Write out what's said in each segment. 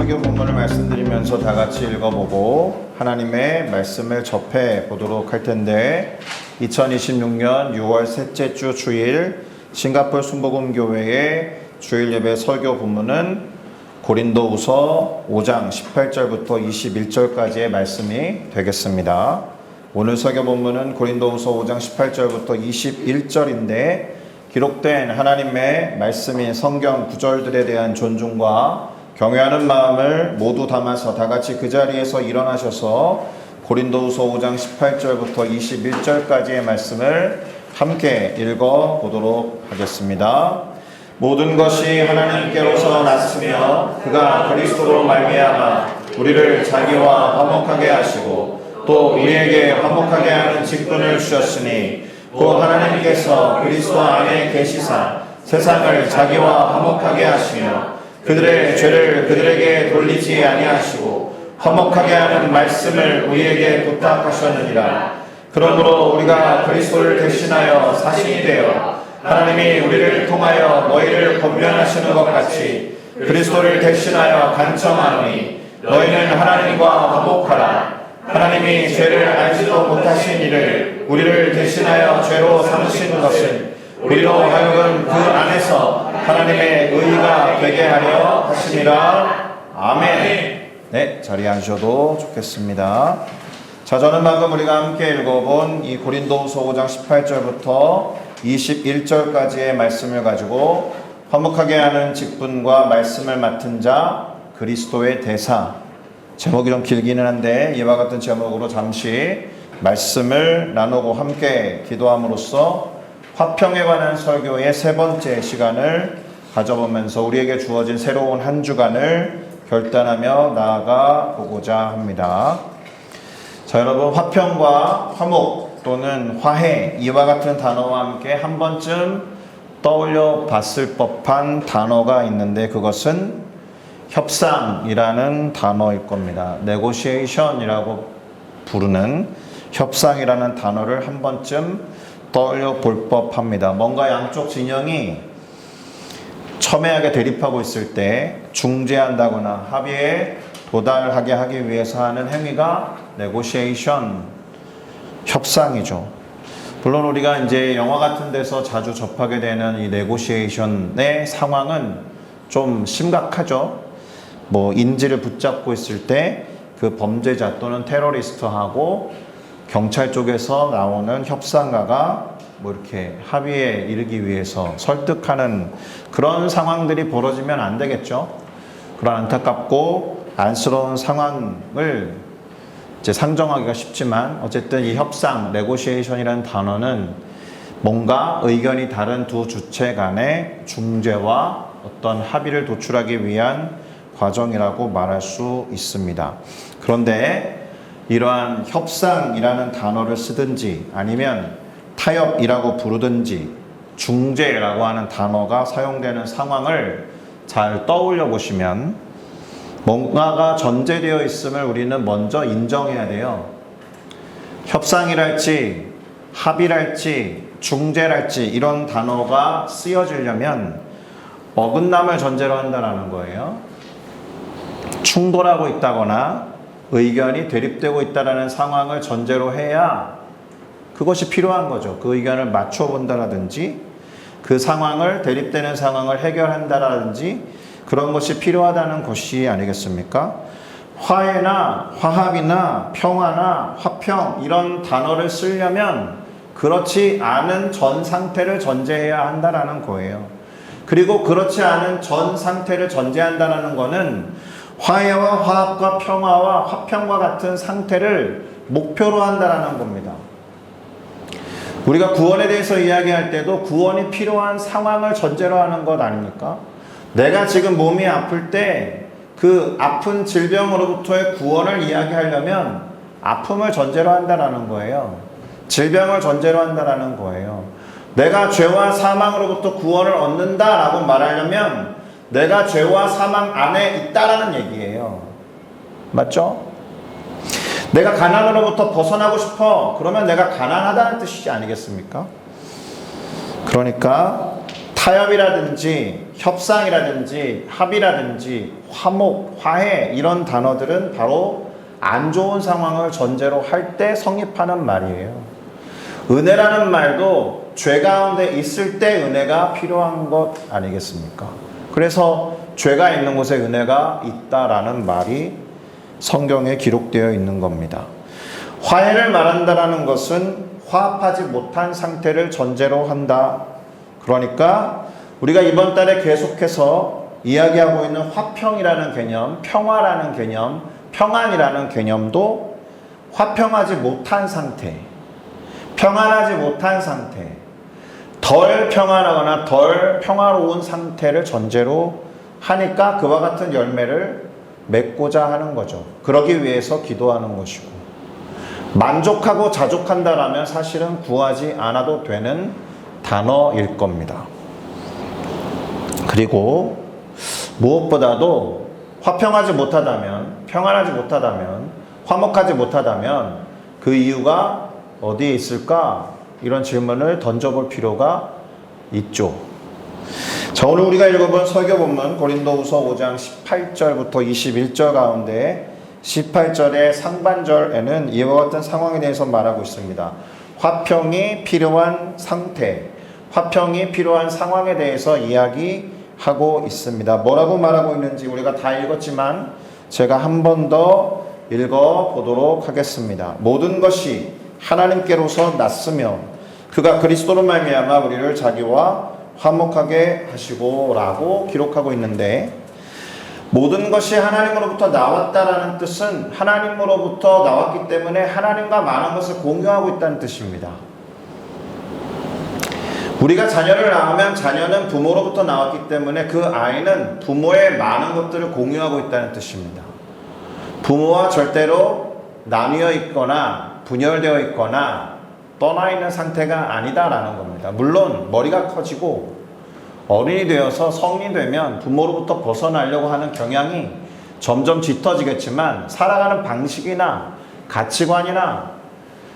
설교 본문을 말씀드리면서 다 같이 읽어보고 하나님의 말씀을 접해 보도록 할 텐데 2026년 6월 셋째 주 주일 싱가포르 순복음교회의 주일 예배 설교 본문은 고린도후서 5장 18절부터 21절까지의 말씀이 되겠습니다. 오늘 설교 본문은 고린도후서 5장 18절부터 21절인데 기록된 하나님의 말씀인 성경 구절들에 대한 존중과 경외하는 마음을 모두 담아서 다 같이 그 자리에서 일어나셔서 고린도후서 5장 18절부터 21절까지의 말씀을 함께 읽어보도록 하겠습니다. 모든 것이 하나님께로서 났으며 그가 그리스도로 말미암아 우리를 자기와 화목하게 하시고 또 우리에게 화목하게 하는 직분을 주셨으니 곧 하나님께서 그리스도 안에 계시사 세상을 자기와 화목하게 하시며 그들의 죄를 그들에게 돌리지 아니하시고 화목하게 하는 말씀을 우리에게 부탁하셨느니라. 그러므로 우리가 그리스도를 대신하여 사신이 되어 하나님이 우리를 통하여 너희를 권면하시는 것 같이 그리스도를 대신하여 간청하노니 너희는 하나님과 화목하라. 하나님이 죄를 알지도 못하신 이를 우리를 대신하여 죄로 삼으신 것은 우리로 하여금 그 안에서 하나님의 의의가 되게 하려 하심이라. 아멘. 네, 자리에 앉으셔도 좋겠습니다. 자, 저는 방금 우리가 함께 읽어본 이 고린도후서 5장 18절부터 21절까지의 말씀을 가지고 화목하게 하는 직분과 말씀을 맡은 자 그리스도의 대사, 제목이 좀 길기는 한데 이와 같은 제목으로 잠시 말씀을 나누고 함께 기도함으로써 화평에 관한 설교의 세 번째 시간을 가져보면서 우리에게 주어진 새로운 한 주간을 결단하며 나아가 보고자 합니다. 자, 여러분, 화평과 화목 또는 화해, 이와 같은 단어와 함께 한 번쯤 떠올려 봤을 법한 단어가 있는데 그것은 협상이라는 단어일 겁니다. negotiation이라고 부르는 협상이라는 단어를 한 번쯤 떠올려 볼 법합니다. 뭔가 양쪽 진영이 첨예하게 대립하고 있을 때 중재한다거나 합의에 도달하게 하기 위해서 하는 행위가 negotiation, 협상이죠. 물론 우리가 이제 영화 같은 데서 자주 접하게 되는 이 negotiation의 상황은 좀 심각하죠. 뭐 인질을 붙잡고 있을 때 그 범죄자 또는 테러리스트하고 경찰 쪽에서 나오는 협상가가 뭐 이렇게 합의에 이르기 위해서 설득하는 그런 상황들이 벌어지면 안 되겠죠. 그런 안타깝고 안쓰러운 상황을 이제 상정하기가 쉽지만 어쨌든 이 협상, negotiation이라는 단어는 뭔가 의견이 다른 두 주체 간의 중재와 어떤 합의를 도출하기 위한 과정이라고 말할 수 있습니다. 그런데 이러한 협상이라는 단어를 쓰든지 아니면 타협이라고 부르든지 중재라고 하는 단어가 사용되는 상황을 잘 떠올려 보시면 뭔가가 전제되어 있음을 우리는 먼저 인정해야 돼요. 협상이랄지 합의랄지 중재랄지 이런 단어가 쓰여지려면 어긋남을 전제로 한다는 거예요. 충돌하고 있다거나 의견이 대립되고 있다는 상황을 전제로 해야 그것이 필요한 거죠. 그 의견을 맞춰 본다라든지 그 상황을 대립되는 상황을 해결한다라든지 그런 것이 필요하다는 것이 아니겠습니까? 화해나 화합이나 평화나 화평 이런 단어를 쓰려면 그렇지 않은 전 상태를 전제해야 한다라는 거예요. 그리고 그렇지 않은 전 상태를 전제한다라는 거는 화해와 화합과 평화와 화평과 같은 상태를 목표로 한다라는 겁니다. 우리가 구원에 대해서 이야기할 때도 구원이 필요한 상황을 전제로 하는 것 아닙니까? 내가 지금 몸이 아플 때 그 아픈 질병으로부터의 구원을 이야기하려면 아픔을 전제로 한다라는 거예요. 질병을 전제로 한다라는 거예요. 내가 죄와 사망으로부터 구원을 얻는다라고 말하려면 내가 죄와 사망 안에 있다라는 얘기예요. 맞죠? 내가 가난으로부터 벗어나고 싶어. 그러면 내가 가난하다는 뜻이지 아니겠습니까? 그러니까 타협이라든지 협상이라든지 합의라든지 화목, 화해 이런 단어들은 바로 안 좋은 상황을 전제로 할 때 성립하는 말이에요. 은혜라는 말도 죄 가운데 있을 때 은혜가 필요한 것 아니겠습니까? 그래서 죄가 있는 곳에 은혜가 있다라는 말이 성경에 기록되어 있는 겁니다. 화해를 말한다라는 것은 화합하지 못한 상태를 전제로 한다. 그러니까 우리가 이번 달에 계속해서 이야기하고 있는 화평이라는 개념, 평화라는 개념, 평안이라는 개념도 화평하지 못한 상태, 평안하지 못한 상태, 덜 평안하거나 덜 평화로운 상태를 전제로 하니까 그와 같은 열매를 맺고자 하는 거죠. 그러기 위해서 기도하는 것이고, 만족하고 자족한다라면 사실은 구하지 않아도 되는 단어일 겁니다. 그리고 무엇보다도 화평하지 못하다면, 평안하지 못하다면, 화목하지 못하다면 그 이유가 어디에 있을까? 이런 질문을 던져볼 필요가 있죠. 자, 오늘 우리가 읽어본 설교 본문 고린도후서 5장 18절부터 21절 가운데 18절의 상반절에는 이와 같은 상황에 대해서 말하고 있습니다. 화평이 필요한 상태, 화평이 필요한 상황에 대해서 이야기하고 있습니다. 뭐라고 말하고 있는지 우리가 다 읽었지만 제가 한 번 더 읽어보도록 하겠습니다. 모든 것이 하나님께로서 났으며 그가 그리스도로 말미암아 우리를 자기와 화목하게 하시고 라고 기록하고 있는데, 모든 것이 하나님으로부터 나왔다라는 뜻은 하나님으로부터 나왔기 때문에 하나님과 많은 것을 공유하고 있다는 뜻입니다. 우리가 자녀를 낳으면 자녀는 부모로부터 나왔기 때문에 그 아이는 부모의 많은 것들을 공유하고 있다는 뜻입니다. 부모와 절대로 나뉘어 있거나 분열되어 있거나 떠나 있는 상태가 아니다라는 겁니다. 물론 머리가 커지고 어른이 되어서 성인이 되면 부모로부터 벗어나려고 하는 경향이 점점 짙어지겠지만 살아가는 방식이나 가치관이나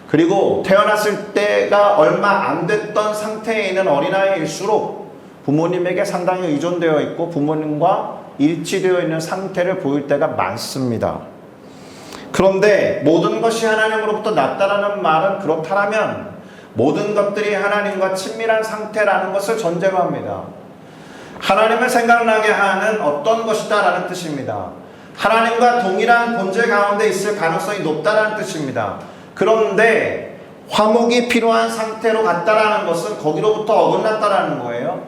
그리고 태어났을 때가 얼마 안 됐던 상태에 있는 어린아이일수록 부모님에게 상당히 의존되어 있고 부모님과 일치되어 있는 상태를 보일 때가 많습니다. 그런데 모든 것이 하나님으로부터 났다라는 말은 그렇다면 모든 것들이 하나님과 친밀한 상태라는 것을 전제로 합니다. 하나님을 생각나게 하는 어떤 것이다라는 뜻입니다. 하나님과 동일한 본질 가운데 있을 가능성이 높다라는 뜻입니다. 그런데 화목이 필요한 상태로 갔다라는 것은 거기로부터 어긋났다라는 거예요.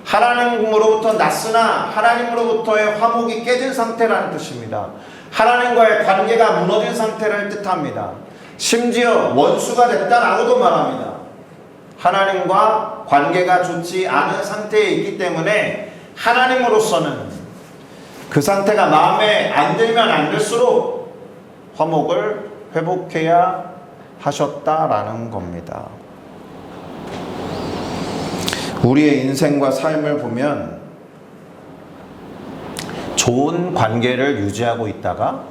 하나님으로부터 났으나 하나님으로부터의 화목이 깨진 상태라는 뜻입니다. 하나님과의 관계가 무너진 상태를 뜻합니다. 심지어 원수가 됐다라고도 말합니다. 하나님과 관계가 좋지 않은 상태에 있기 때문에 하나님으로서는 그 상태가 마음에 안 들면 안 들수록 화목을 회복해야 하셨다라는 겁니다. 우리의 인생과 삶을 보면 좋은 관계를 유지하고 있다가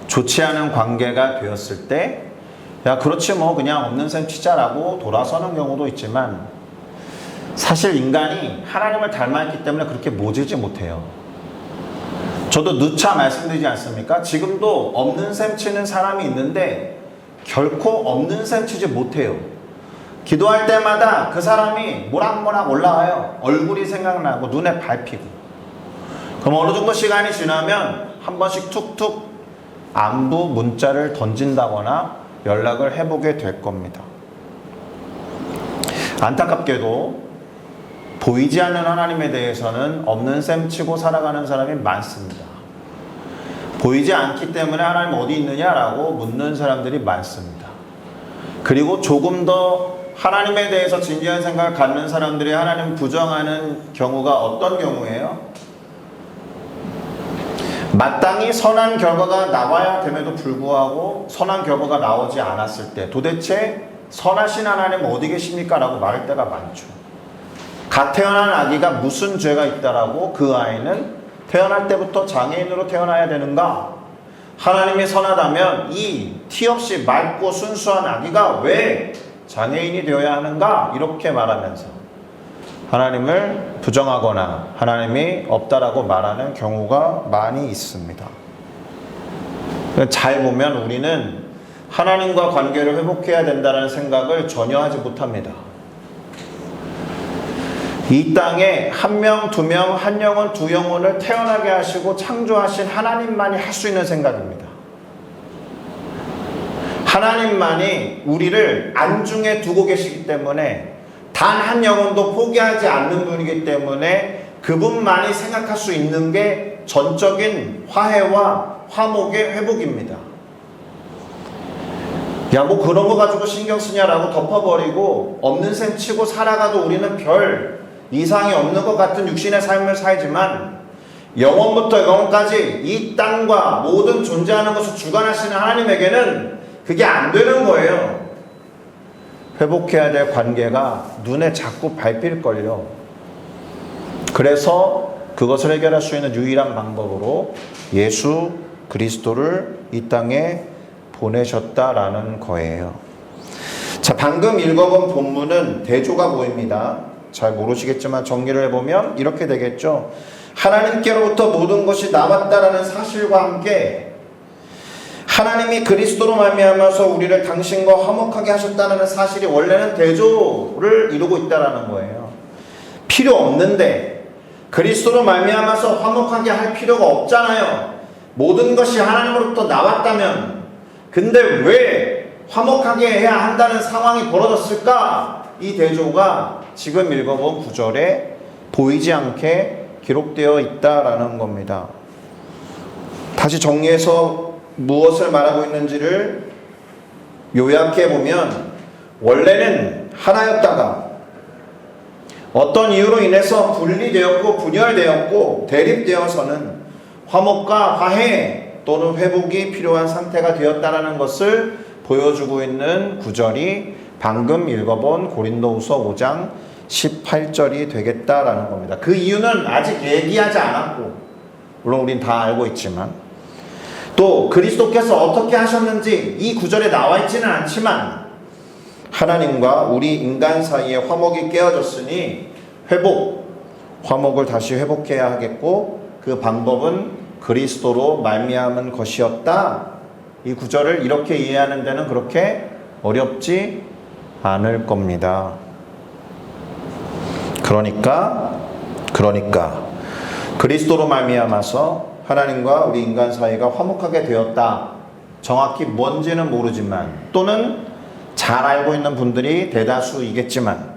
좋지 않은 관계가 되었을 때 야 그렇지 뭐 그냥 없는 셈 치자라고 돌아서는 경우도 있지만, 사실 인간이 하나님을 닮아있기 때문에 그렇게 모지지 못해요. 저도 누차 말씀드리지 않습니까? 지금도 없는 셈 치는 사람이 있는데 결코 없는 셈 치지 못해요. 기도할 때마다 그 사람이 모락모락 올라와요. 얼굴이 생각나고 눈에 밟히고. 그럼 어느 정도 시간이 지나면 한 번씩 툭툭 안부 문자를 던진다거나 연락을 해보게 될 겁니다. 안타깝게도 보이지 않는 하나님에 대해서는 없는 셈 치고 살아가는 사람이 많습니다. 보이지 않기 때문에 하나님 어디 있느냐라고 묻는 사람들이 많습니다. 그리고 조금 더 하나님에 대해서 진지한 생각을 갖는 사람들이 하나님 부정하는 경우가 어떤 경우예요? 마땅히 선한 결과가 나와야 됨에도 불구하고 선한 결과가 나오지 않았을 때 도대체 선하신 하나님 어디 계십니까? 라고 말할 때가 많죠. 갓 태어난 아기가 무슨 죄가 있다라고 그 아이는 태어날 때부터 장애인으로 태어나야 되는가? 하나님이 선하다면 이 티 없이 맑고 순수한 아기가 왜 장애인이 되어야 하는가? 이렇게 말하면서 하나님을 부정하거나 하나님이 없다라고 말하는 경우가 많이 있습니다. 잘 보면 우리는 하나님과 관계를 회복해야 된다는 생각을 전혀 하지 못합니다. 이 땅에 한 명, 두 명, 한 영혼, 두 영혼을 태어나게 하시고 창조하신 하나님만이 할 수 있는 생각입니다. 하나님만이 우리를 안중에 두고 계시기 때문에 단 한 영혼도 포기하지 않는 분이기 때문에 그분만이 생각할 수 있는 게 전적인 화해와 화목의 회복입니다. 야, 뭐 그런 거 가지고 신경 쓰냐라고 덮어버리고 없는 셈 치고 살아가도 우리는 별 이상이 없는 것 같은 육신의 삶을 살지만 영원부터 영원까지 이 땅과 모든 존재하는 것을 주관하시는 하나님에게는 그게 안 되는 거예요. 회복해야 될 관계가 눈에 자꾸 밟힐걸요. 그래서 그것을 해결할 수 있는 유일한 방법으로 예수 그리스도를 이 땅에 보내셨다라는 거예요. 자, 방금 읽어본 본문은 대조가 보입니다. 잘 모르시겠지만 정리를 해보면 이렇게 되겠죠. 하나님께로부터 모든 것이 나왔다라는 사실과 함께 하나님이 그리스도로 말미암아서 우리를 당신과 화목하게 하셨다는 사실이 원래는 대조를 이루고 있다라는 거예요. 필요 없는데 그리스도로 말미암아서 화목하게 할 필요가 없잖아요. 모든 것이 하나님으로부터 나왔다면 근데 왜 화목하게 해야 한다는 상황이 벌어졌을까? 이 대조가 지금 읽어본 구절에 보이지 않게 기록되어 있다라는 겁니다. 다시 정리해서 무엇을 말하고 있는지를 요약해 보면 원래는 하나였다가 어떤 이유로 인해서 분리되었고 분열되었고 대립되어서는 화목과 화해 또는 회복이 필요한 상태가 되었다라는 것을 보여주고 있는 구절이 방금 읽어본 고린도후서 5장 18절이 되겠다라는 겁니다. 그 이유는 아직 얘기하지 않았고 물론 우린 다 알고 있지만 또 그리스도께서 어떻게 하셨는지 이 구절에 나와 있지는 않지만 하나님과 우리 인간 사이에 화목이 깨어졌으니 화목을 다시 회복해야 하겠고 그 방법은 그리스도로 말미암은 것이었다. 이 구절을 이렇게 이해하는 데는 그렇게 어렵지 않을 겁니다. 그러니까 그리스도로 말미암아서 하나님과 우리 인간 사이가 화목하게 되었다. 정확히 뭔지는 모르지만 또는 잘 알고 있는 분들이 대다수이겠지만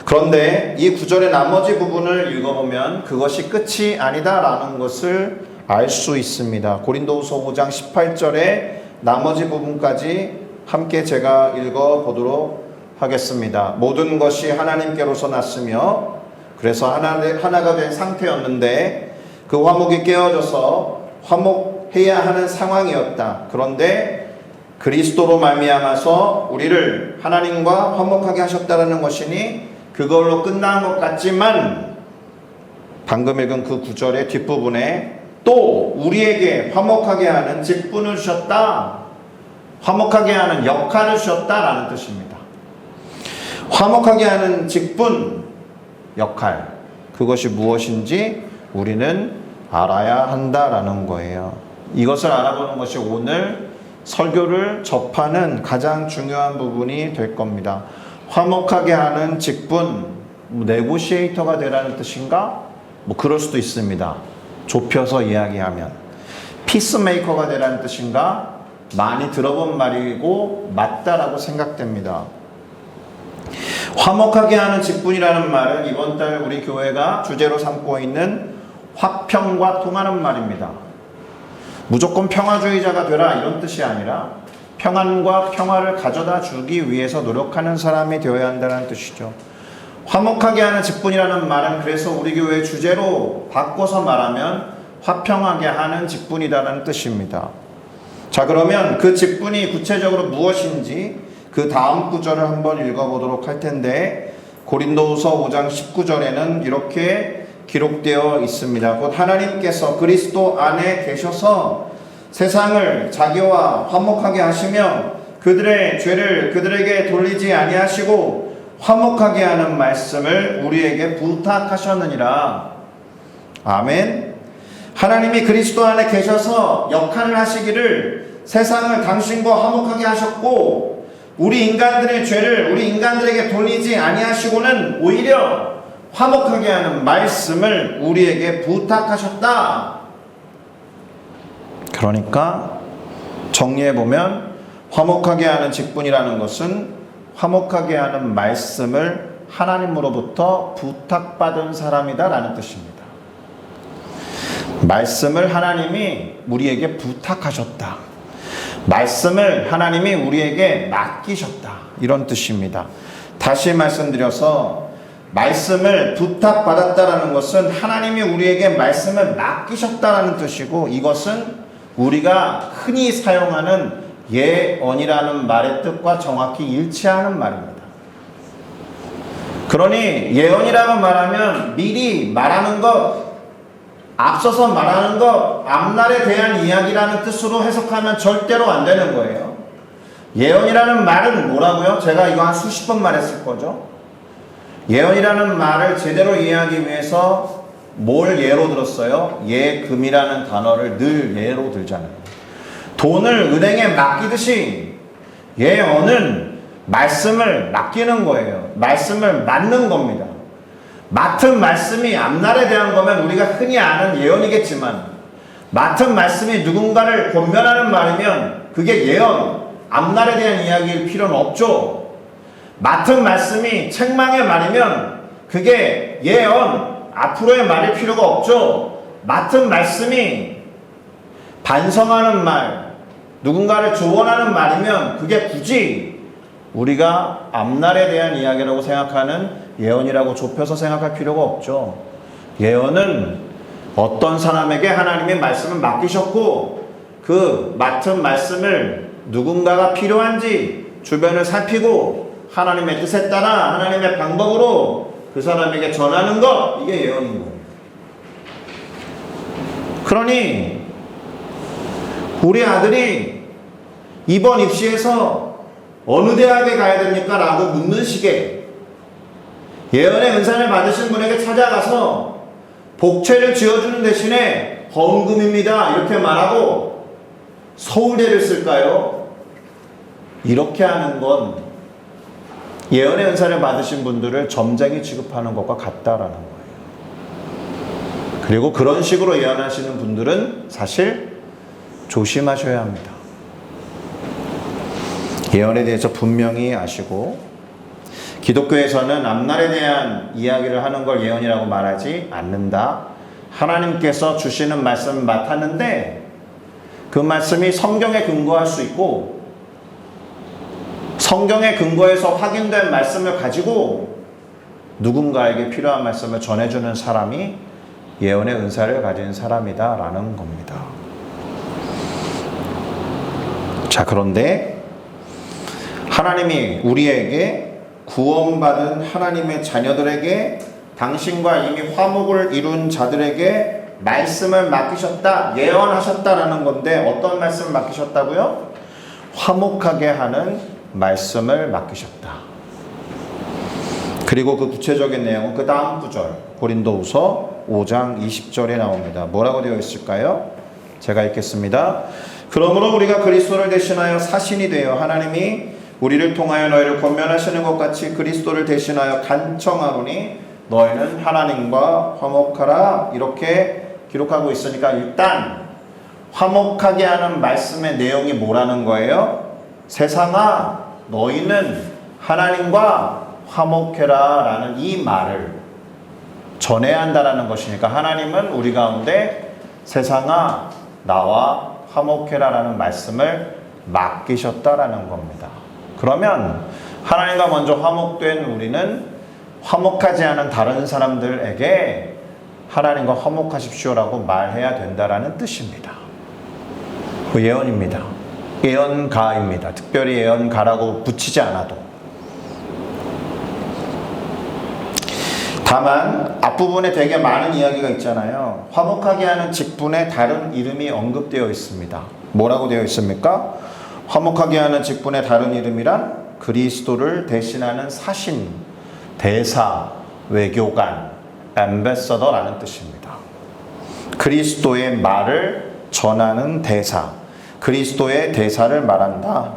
그런데 이 구절의 나머지 부분을 읽어보면 그것이 끝이 아니다라는 것을 알 수 있습니다. 고린도후서 5장 18절의 나머지 부분까지 함께 제가 읽어보도록 하겠습니다. 모든 것이 하나님께로서 났으며 그래서 하나가 된 상태였는데 그 화목이 깨어져서 화목해야 하는 상황이었다. 그런데 그리스도로 말미암아서 우리를 하나님과 화목하게 하셨다는 것이니 그걸로 끝난 것 같지만 방금 읽은 그 구절의 뒷부분에 또 우리에게 화목하게 하는 직분을 주셨다. 화목하게 하는 역할을 주셨다라는 뜻입니다. 화목하게 하는 직분, 역할, 그것이 무엇인지 우리는 알아야 한다라는 거예요. 이것을 알아보는 것이 오늘 설교를 접하는 가장 중요한 부분이 될 겁니다. 화목하게 하는 직분, 네고시에이터가 되라는 뜻인가? 그럴 수도 있습니다. 좁혀서 이야기하면. 피스메이커가 되라는 뜻인가? 많이 들어본 말이고 맞다라고 생각됩니다. 화목하게 하는 직분이라는 말은 이번 달 우리 교회가 주제로 삼고 있는 화평과 통하는 말입니다. 무조건 평화주의자가 되라 이런 뜻이 아니라 평안과 평화를 가져다 주기 위해서 노력하는 사람이 되어야 한다는 뜻이죠. 화목하게 하는 직분이라는 말은 그래서 우리 교회의 주제로 바꿔서 말하면 화평하게 하는 직분이라는 뜻입니다. 자, 그러면 그 직분이 구체적으로 무엇인지 그 다음 구절을 한번 읽어보도록 할 텐데 고린도후서 5장 19절에는 이렇게 기록되어 있습니다. 곧 하나님께서 그리스도 안에 계셔서 세상을 자기와 화목하게 하시며 그들의 죄를 그들에게 돌리지 아니하시고 화목하게 하는 말씀을 우리에게 부탁하셨느니라. 아멘. 하나님이 그리스도 안에 계셔서 역할을 하시기를 세상을 당신과 화목하게 하셨고, 우리 인간들의 죄를 우리 인간들에게 돌리지 아니하시고는 오히려 화목하게 하는 말씀을 우리에게 부탁하셨다. 그러니까 정리해보면 화목하게 하는 직분이라는 것은 화목하게 하는 말씀을 하나님으로부터 부탁받은 사람이다라는 뜻입니다. 말씀을 하나님이 우리에게 부탁하셨다. 말씀을 하나님이 우리에게 맡기셨다. 이런 뜻입니다. 다시 말씀드려서 말씀을 부탁받았다라는 것은 하나님이 우리에게 말씀을 맡기셨다라는 뜻이고, 이것은 우리가 흔히 사용하는 예언이라는 말의 뜻과 정확히 일치하는 말입니다. 그러니 예언이라고 말하면 미리 말하는 것, 앞서서 말하는 것, 앞날에 대한 이야기라는 뜻으로 해석하면 절대로 안 되는 거예요. 예언이라는 말은 뭐라고요? 제가 이거 한 수십 번 말했을 거죠. 예언이라는 말을 제대로 이해하기 위해서 뭘 예로 들었어요? 예금이라는 단어를 늘 예로 들잖아요. 돈을 은행에 맡기듯이 예언은 말씀을 맡기는 거예요. 말씀을 맡는 겁니다. 맡은 말씀이 앞날에 대한 거면 우리가 흔히 아는 예언이겠지만, 맡은 말씀이 누군가를 권면하는 말이면 그게 예언, 앞날에 대한 이야기일 필요는 없죠. 맡은 말씀이 책망의 말이면 그게 예언, 앞으로의 말일 필요가 없죠. 맡은 말씀이 반성하는 말, 누군가를 조언하는 말이면 그게 굳이 우리가 앞날에 대한 이야기라고 생각하는 예언이라고 좁혀서 생각할 필요가 없죠. 예언은 어떤 사람에게 하나님의 말씀을 맡기셨고, 그 맡은 말씀을 누군가가 필요한지 주변을 살피고 하나님의 뜻에 따라 하나님의 방법으로 그 사람에게 전하는 것, 이게 예언인 거예요. 그러니 우리 아들이 이번 입시에서 어느 대학에 가야 됩니까? 라고 묻는 식의 예언의 은사를 받으신 분에게 찾아가서 복채를 지어주는 대신에 헌금입니다 이렇게 말하고 서울대를 쓸까요? 이렇게 하는 건 예언의 은사를 받으신 분들을 점쟁이 취급하는 것과 같다라는 거예요. 그리고 그런 식으로 예언하시는 분들은 사실 조심하셔야 합니다. 예언에 대해서 분명히 아시고, 기독교에서는 앞날에 대한 이야기를 하는 걸 예언이라고 말하지 않는다. 하나님께서 주시는 말씀을 맡았는데 그 말씀이 성경에 근거할 수 있고, 성경에 근거해서 확인된 말씀을 가지고 누군가에게 필요한 말씀을 전해주는 사람이 예언의 은사를 가진 사람이다 라는 겁니다. 자, 그런데 하나님이 우리에게 구원받은 하나님의 자녀들에게, 당신과 이미 화목을 이룬 자들에게 말씀을 맡기셨다, 예언하셨다라는 건데, 어떤 말씀을 맡기셨다고요? 화목하게 하는 말씀을 맡기셨다. 그리고 그 구체적인 내용은 그 다음 구절, 고린도후서 5장 20절에 나옵니다. 뭐라고 되어 있을까요? 제가 읽겠습니다. 그러므로 우리가 그리스도를 대신하여 사신이 되어 하나님이 우리를 통하여 너희를 권면하시는 것 같이 그리스도를 대신하여 간청하노니 너희는 하나님과 화목하라, 이렇게 기록하고 있으니까 일단 화목하게 하는 말씀의 내용이 뭐라는 거예요? 세상아, 너희는 하나님과 화목해라 라는 이 말을 전해야 한다는 것이니까, 하나님은 우리 가운데 세상아 나와 화목해라 라는 말씀을 맡기셨다라는 겁니다. 그러면 하나님과 먼저 화목된 우리는 화목하지 않은 다른 사람들에게 하나님과 화목하십시오라고 말해야 된다라는 뜻입니다. 그 예언입니다. 예언가입니다. 특별히 예언가라고 붙이지 않아도. 다만 앞부분에 되게 많은 이야기가 있잖아요. 화목하게 하는 직분에 다른 이름이 언급되어 있습니다. 뭐라고 되어 있습니까? 화목하게 하는 직분의 다른 이름이란 그리스도를 대신하는 사신, 대사, 외교관, 앰베서더라는 뜻입니다. 그리스도의 말을 전하는 대사, 그리스도의 대사를 말한다.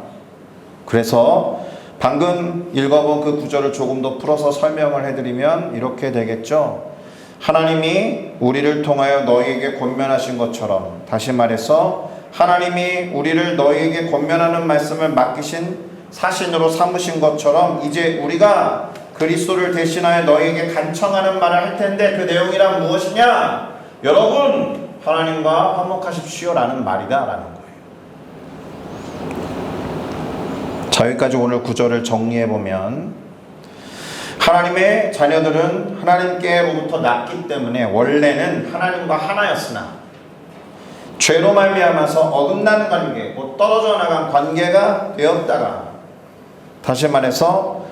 그래서 방금 읽어본 그 구절을 조금 더 풀어서 설명을 해드리면 이렇게 되겠죠. 하나님이 우리를 통하여 너희에게 권면하신 것처럼, 다시 말해서 하나님이 우리를 너희에게 권면하는 말씀을 맡기신 사신으로 삼으신 것처럼 이제 우리가 그리스도를 대신하여 너희에게 간청하는 말을 할 텐데 그 내용이란 무엇이냐? 여러분, 하나님과 화목하십시오라는 말이다라는 거예요. 자, 여기까지 오늘 구절을 정리해보면 하나님의 자녀들은 하나님께로부터 났기 때문에 원래는 하나님과 하나였으나 죄로 말미암아서 어긋나는 관계, 곧 떨어져 나간 관계가 되었다가 다시 말해서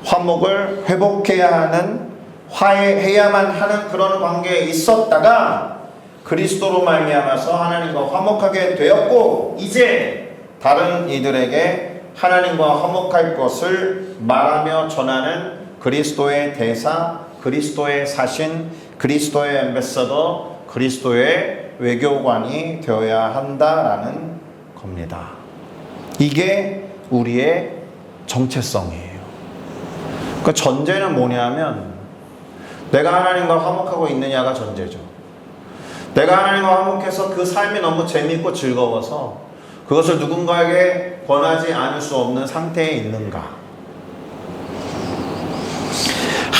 화목을 회복해야 하는, 화해해야만 하는 그런 관계에 있었다가 그리스도로 말미암아서 하나님과 화목하게 되었고 이제 다른 이들에게 하나님과 화목할 것을 말하며 전하는 그리스도의 대사, 그리스도의 사신, 그리스도의 앰베서더, 그리스도의 외교관이 되어야 한다라는 겁니다. 이게 우리의 정체성이에요. 그 전제는 뭐냐면 내가 하나님과 화목하고 있느냐가 전제죠. 내가 하나님과 화목해서 그 삶이 너무 재미있고 즐거워서 그것을 누군가에게 권하지 않을 수 없는 상태에 있는가.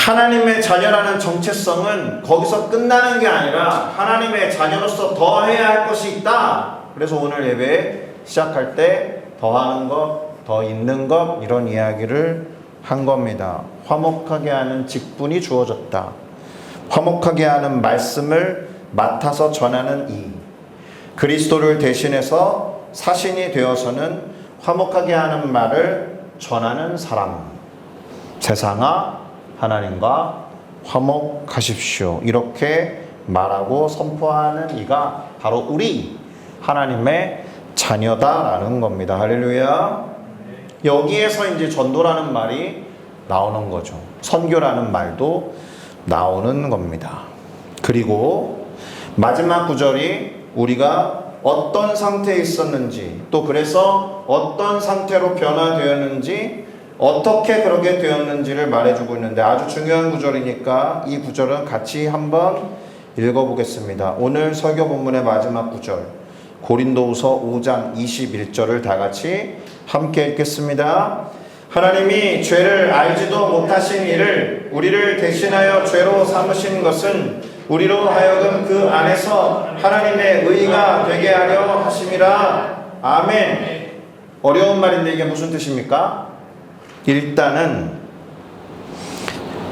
하나님의 자녀라는 정체성은 거기서 끝나는 게 아니라 하나님의 자녀로서 더 해야 할 것이 있다. 그래서 오늘 예배 시작할 때 더하는 것, 더 있는 것, 이런 이야기를 한 겁니다. 화목하게 하는 직분이 주어졌다. 화목하게 하는 말씀을 맡아서 전하는 이 그리스도를 대신해서 사신이 되어서는 화목하게 하는 말을 전하는 사람. 세상아 하나님과 화목하십시오. 이렇게 말하고 선포하는 이가 바로 우리 하나님의 자녀다라는 겁니다. 할렐루야. 여기에서 이제 전도라는 말이 나오는 거죠. 선교라는 말도 나오는 겁니다. 그리고 마지막 구절이 우리가 어떤 상태에 있었는지, 또 그래서 어떤 상태로 변화되었는지, 어떻게 그러게 되었는지를 말해주고 있는데 아주 중요한 구절이니까 이 구절은 같이 한번 읽어보겠습니다. 오늘 설교 본문의 마지막 구절, 고린도후서 5장 21절을 다 같이 함께 읽겠습니다. 하나님이 죄를 알지도 못하신 이를 우리를 대신하여 죄로 삼으신 것은 우리로 하여금 그 안에서 하나님의 의가 되게 하려 하심이라. 아멘. 어려운 말인데 이게 무슨 뜻입니까? 일단은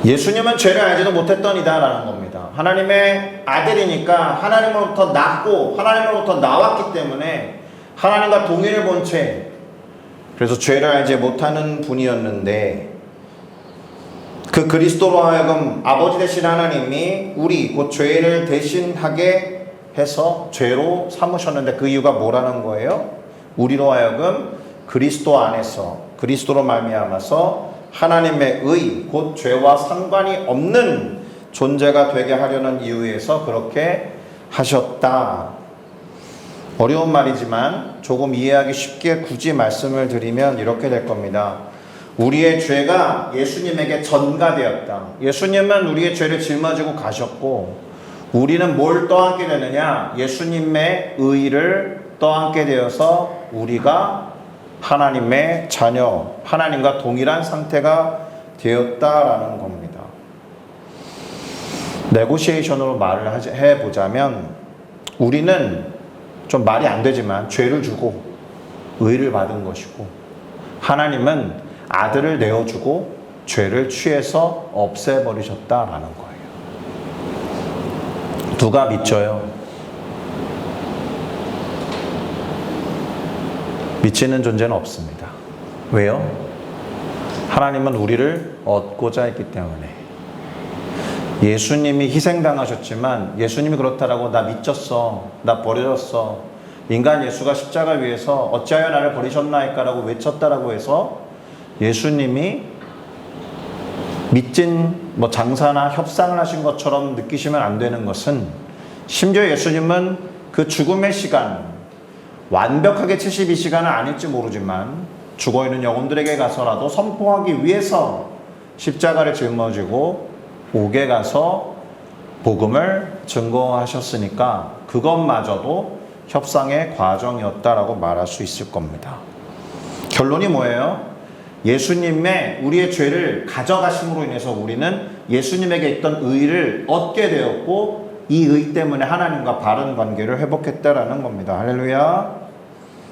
예수님은 죄를 알지도 못했던 이다라는 겁니다. 하나님의 아들이니까 하나님으로부터 낳고 하나님으로부터 나왔기 때문에 하나님과 동일을 본 채, 그래서 죄를 알지 못하는 분이었는데 그 그리스도로 하여금 아버지 되신 하나님이 우리 곧 죄를 대신하게 해서 죄로 삼으셨는데 그 이유가 뭐라는 거예요? 우리로 하여금 그리스도 안에서 그리스도로 말미암아서 하나님의 의, 곧 죄와 상관이 없는 존재가 되게 하려는 이유에서 그렇게 하셨다. 어려운 말이지만 조금 이해하기 쉽게 굳이 말씀을 드리면 이렇게 될 겁니다. 우리의 죄가 예수님에게 전가되었다. 예수님은 우리의 죄를 짊어지고 가셨고 우리는 뭘 떠안게 되느냐? 예수님의 의를 떠안게 되어서 우리가 하나님의 자녀, 하나님과 동일한 상태가 되었다라는 겁니다. 네고시에이션으로 말을 해보자면 우리는 좀 말이 안 되지만 죄를 주고 의를 받은 것이고 하나님은 아들을 내어주고 죄를 취해서 없애버리셨다라는 거예요. 누가 믿져요? 미치는 존재는 없습니다. 왜요? 하나님은 우리를 얻고자 했기 때문에. 예수님이 희생당하셨지만 예수님이 그렇다라고 나 미쳤어, 나 버려졌어, 인간 예수가 십자가 위에서 어찌하여 나를 버리셨나이까 라고 외쳤다라고 해서 예수님이 밑진 장사나 협상을 하신 것처럼 느끼시면 안 되는 것은, 심지어 예수님은 그 죽음의 시간, 완벽하게 72시간은 아닐지 모르지만 죽어있는 영혼들에게 가서라도 선포하기 위해서 십자가를 짊어지고 옥에 가서 복음을 증거하셨으니까 그것마저도 협상의 과정이었다라고 말할 수 있을 겁니다. 결론이 뭐예요? 예수님의 우리의 죄를 가져가심으로 인해서 우리는 예수님에게 있던 의를 얻게 되었고, 이 의 때문에 하나님과 바른 관계를 회복했다라는 겁니다. 할렐루야.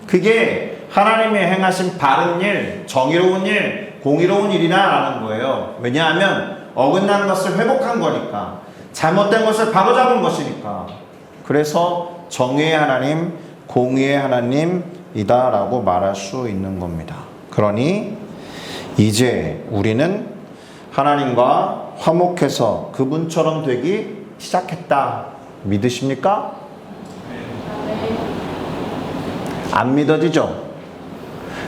그게 하나님이 행하신 바른 일, 정의로운 일, 공의로운 일이라는 거예요. 왜냐하면 어긋난 것을 회복한 거니까, 잘못된 것을 바로잡은 것이니까. 그래서 정의의 하나님, 공의의 하나님이다라고 말할 수 있는 겁니다. 그러니 이제 우리는 하나님과 화목해서 그분처럼 되기 시작했다. 믿으십니까? 안 믿어지죠?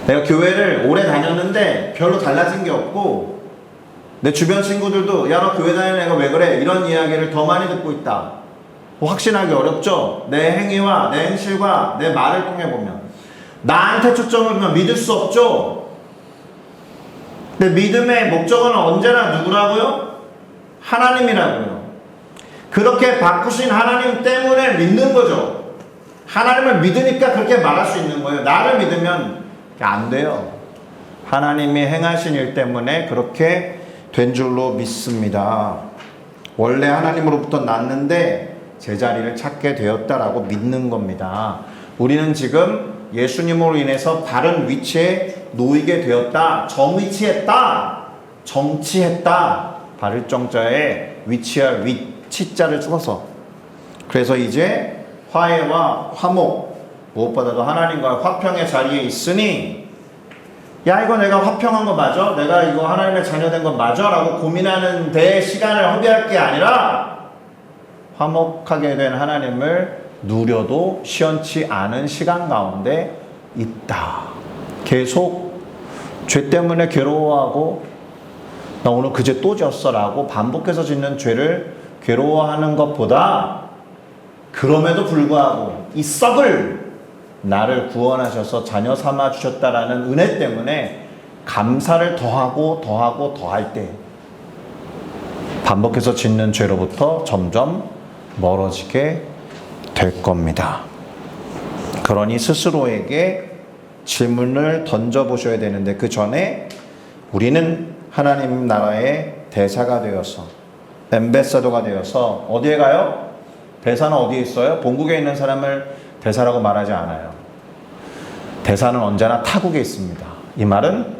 내가 교회를 오래 다녔는데 별로 달라진 게 없고, 내 주변 친구들도 야, 너 교회 다니는 애가 왜 그래? 이런 이야기를 더 많이 듣고 있다. 확신하기 어렵죠? 내 행위와 내 행실과 내 말을 통해 보면. 나한테 초점을 두면 믿을 수 없죠? 근데 믿음의 목적은 언제나 누구라고요? 하나님이라고요. 그렇게 바꾸신 하나님 때문에 믿는 거죠. 하나님을 믿으니까 그렇게 말할 수 있는 거예요. 나를 믿으면 안 돼요. 하나님이 행하신 일 때문에 그렇게 된 줄로 믿습니다. 원래 하나님으로부터 났는데 제자리를 찾게 되었다라고 믿는 겁니다. 우리는 지금 예수님으로 인해서 바른 위치에 놓이게 되었다. 정위치했다. 정치했다. 바를 정자에 위치할 위치자를 써서. 그래서 이제 화해와 화목, 무엇보다도 하나님과 화평의 자리에 있으니, 야, 이거 내가 화평한 거 맞아? 내가 이거 하나님의 자녀된 거 맞아? 라고 고민하는 데 시간을 허비할 게 아니라 화목하게 된 하나님을 누려도 시원치 않은 시간 가운데 있다. 계속 죄 때문에 괴로워하고, 나 오늘 그 죄 또 졌어 라고 반복해서 짓는 죄를 괴로워하는 것보다, 그럼에도 불구하고 이 썩을 나를 구원하셔서 자녀 삼아 주셨다라는 은혜 때문에 감사를 더하고 더하고 더할 때 반복해서 짓는 죄로부터 점점 멀어지게 될 겁니다. 그러니 스스로에게 질문을 던져보셔야 되는데, 그 전에 우리는 하나님 나라의 대사가 되어서, 엠베서더가 되어서 어디에 가요? 대사는 어디에 있어요? 본국에 있는 사람을 대사라고 말하지 않아요. 대사는 언제나 타국에 있습니다. 이 말은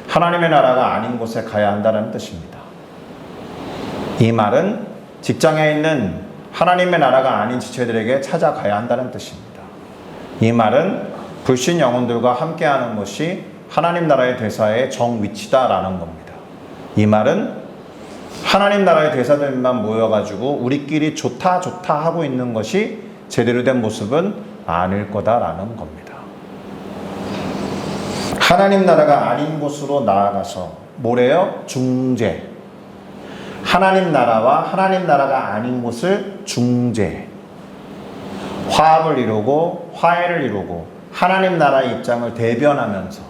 하나님의 나라가 아닌 곳에 가야 한다는 뜻입니다. 이 말은 직장에 있는 하나님의 나라가 아닌 지체들에게 찾아가야 한다는 뜻입니다. 이 말은 불신 영혼들과 함께하는 것이 하나님 나라의 대사의 정위치다라는 겁니다. 이 말은 하나님 나라의 대사들만 모여가지고 우리끼리 좋다 좋다 하고 있는 것이 제대로 된 모습은 아닐 거다라는 겁니다. 하나님 나라가 아닌 곳으로 나아가서 뭐래요? 중재. 하나님 나라와 하나님 나라가 아닌 곳을 중재. 화합을 이루고 화해를 이루고 하나님 나라의 입장을 대변하면서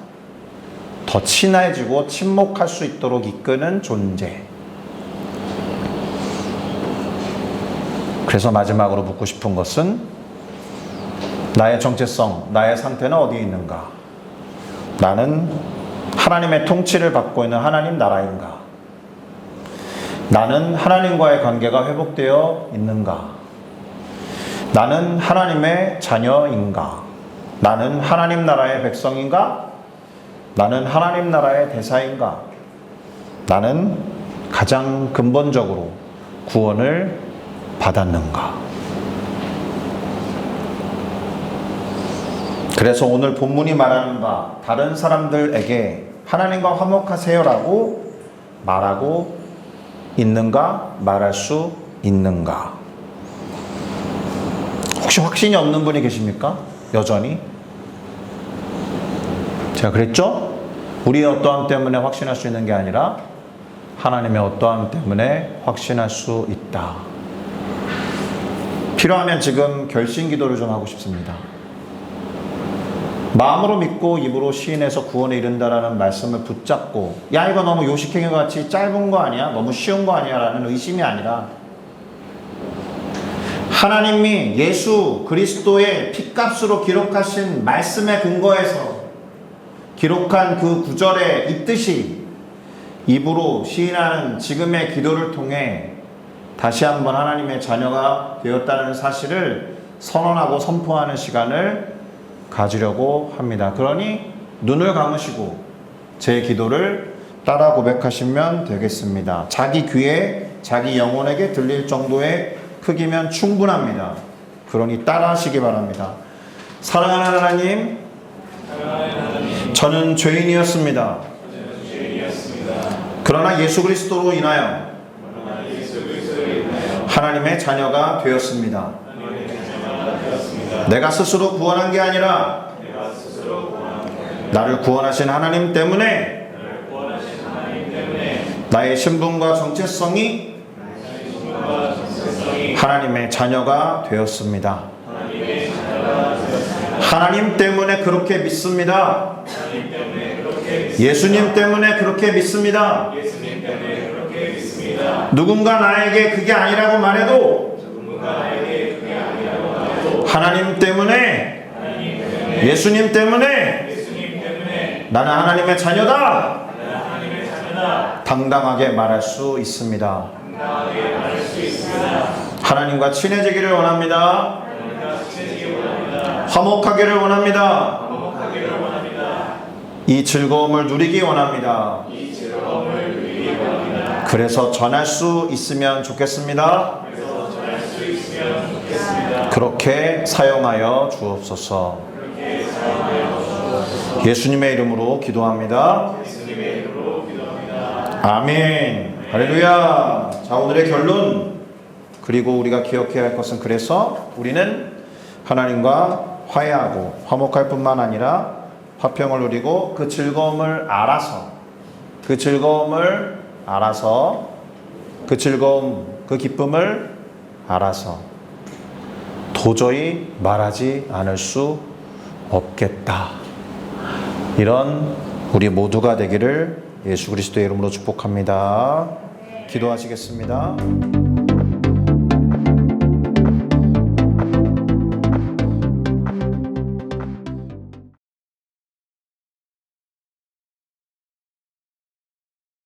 더 친해지고 친목할 수 있도록 이끄는 존재. 그래서 마지막으로 묻고 싶은 것은, 나의 정체성, 나의 상태는 어디에 있는가? 나는 하나님의 통치를 받고 있는 하나님 나라인가? 나는 하나님과의 관계가 회복되어 있는가? 나는 하나님의 자녀인가? 나는 하나님 나라의 백성인가? 나는 하나님 나라의 대사인가? 나는 가장 근본적으로 구원을 받았는가? 그래서 오늘 본문이 말하는 바, 다른 사람들에게 하나님과 화목하세요라고 말하고 있는가? 말할 수 있는가? 혹시 확신이 없는 분이 계십니까? 여전히? 제가 그랬죠? 우리의 어떠함 때문에 확신할 수 있는 게 아니라 하나님의 어떠함 때문에 확신할 수 있다. 필요하면 지금 결심 기도를 좀 하고 싶습니다. 마음으로 믿고 입으로 시인해서 구원에 이른다라는 말씀을 붙잡고, 야 이거 너무 요식행위 같이 짧은 거 아니야? 너무 쉬운 거 아니야? 라는 의심이 아니라, 하나님이 예수 그리스도의 핏값으로 기록하신 말씀에 근거해서 기록한 그 구절에 있듯이 입으로 시인하는 지금의 기도를 통해 다시 한번 하나님의 자녀가 되었다는 사실을 선언하고 선포하는 시간을 가지려고 합니다. 그러니 눈을 감으시고 제 기도를 따라 고백하시면 되겠습니다. 자기 귀에, 자기 영혼에게 들릴 정도의 크기면 충분합니다. 그러니 따라 하시기 바랍니다. 사랑하는 하나님, 저는 죄인이었습니다. 그러나 예수 그리스도로 인하여 하나님의 자녀가 되었습니다. 내가 스스로 구원한 게 아니라 나를 구원하신 하나님 때문에 나의 신분과 정체성이 하나님의 자녀가 되었습니다. 하나님 때문에 그렇게 믿습니다. 예수님 때문에 그렇게 믿습니다. 누군가 나에게 그게 아니라고 말해도 하나님 때문에, 예수님 때문에 나는 하나님의 자녀다. 당당하게 말할 수 있습니다. 하나님과 친해지기를 원합니다. 화목하기를 원합니다. 이 즐거움을 누리기 원합니다. 그래서 전할 수 있으면 좋겠습니다. 그렇게 사용하여 주옵소서. 예수님의 이름으로 기도합니다. 아멘. 할렐루야. 자, 오늘의 결론, 그리고 우리가 기억해야 할 것은, 그래서 우리는 하나님과 화해하고 화목할 뿐만 아니라 화평을 누리고 그 즐거움을 알아서, 그 기쁨을 알아서 도저히 말하지 않을 수 없겠다. 이런 우리 모두가 되기를 예수 그리스도의 이름으로 축복합니다. 기도하시겠습니다.